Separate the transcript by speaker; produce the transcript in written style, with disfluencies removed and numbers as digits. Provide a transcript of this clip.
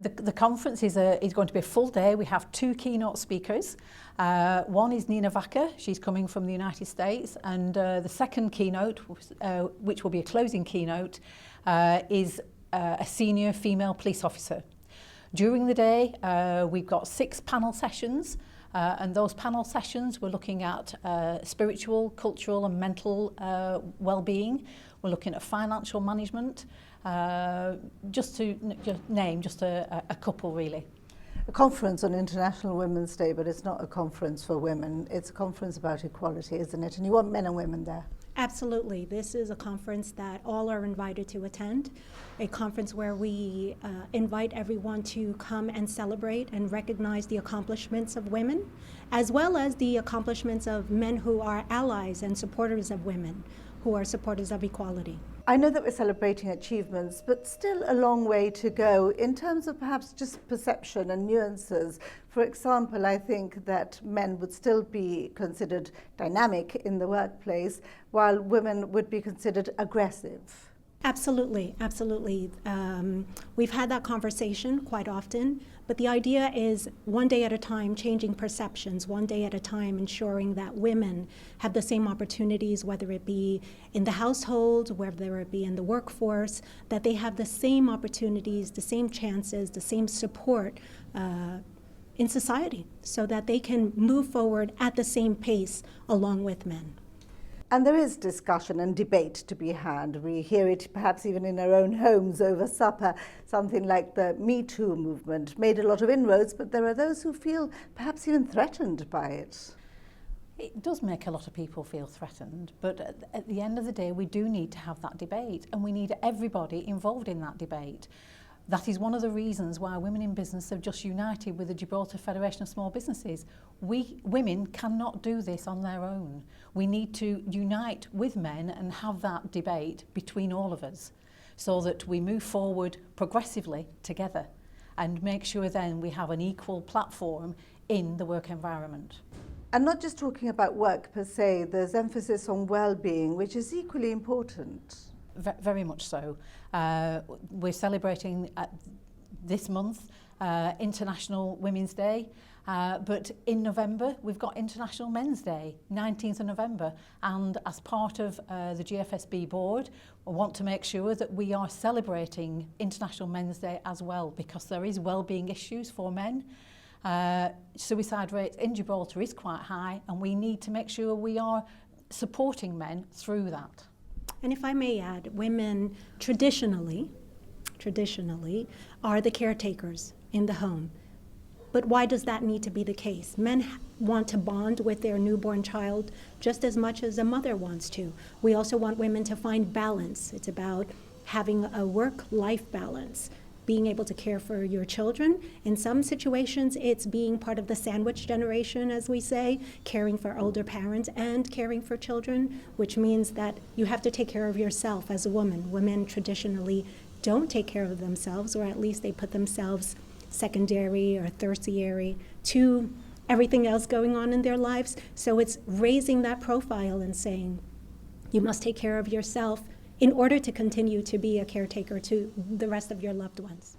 Speaker 1: The conference is going to be a full day. We have 2 keynote speakers. One is Nina Vaca, she's coming from the United States, and the second keynote, which will be a closing keynote, is a senior female police officer. During the day, we've got 6 panel sessions, and those panel sessions we're looking at spiritual, cultural and mental well-being. We're looking at financial management, just to name just a couple really.
Speaker 2: A conference on International Women's Day, but it's not a conference for women. It's a conference about equality, isn't it? And you want men and women there.
Speaker 3: Absolutely. This is a conference that all are invited to attend, a conference where we invite everyone to come and celebrate and recognize the accomplishments of women, as well as the accomplishments of men who are allies and supporters of women, who are supporters of equality.
Speaker 2: I know that we're celebrating achievements, but still a long way to go in terms of perhaps just perception and nuances. For example, I think that men would still be considered dynamic in the workplace, while women would be considered aggressive.
Speaker 3: Absolutely, absolutely. We've had that conversation quite often, but the idea is one day at a time, changing perceptions, one day at a time, ensuring that women have the same opportunities, whether it be in the household, whether it be in the workforce, that they have the same opportunities, the same chances, the same support in society, so that they can move forward at the same pace along with men.
Speaker 2: And there is discussion and debate to be had. We hear it perhaps even in our own homes over supper. Something like the Me Too movement made a lot of inroads, but there are those who feel perhaps even threatened by it.
Speaker 1: It does make a lot of people feel threatened, but at the end of the day, we do need to have that debate, and we need everybody involved in that debate. That is one of the reasons why Women in Business have just united with the Gibraltar Federation of Small Businesses. We women cannot do this on their own. We need to unite with men and have that debate between all of us, so that we move forward progressively together and make sure then we have an equal platform in the work environment.
Speaker 2: And not just talking about work per se, there's emphasis on well-being, which is equally important.
Speaker 1: Very much so. We're celebrating this month International Women's Day, but in November we've got International Men's Day, 19th of November, and as part of the GFSB board, we want to make sure that we are celebrating International Men's Day as well, because there is well-being issues for men. Suicide rates in Gibraltar is quite high, and we need to make sure we are supporting men through that.
Speaker 3: And if I may add, women traditionally are the caretakers in the home. But why does that need to be the case? Men want to bond with their newborn child just as much as a mother wants to. We also want women to find balance. It's about having a work-life balance, being able to care for your children. In some situations, it's being part of the sandwich generation, as we say, caring for older parents and caring for children, which means that you have to take care of yourself as a woman. Women traditionally don't take care of themselves, or at least they put themselves secondary or tertiary to everything else going on in their lives. So it's raising that profile and saying, you must take care of yourself in order to continue to be a caretaker to the rest of your loved ones.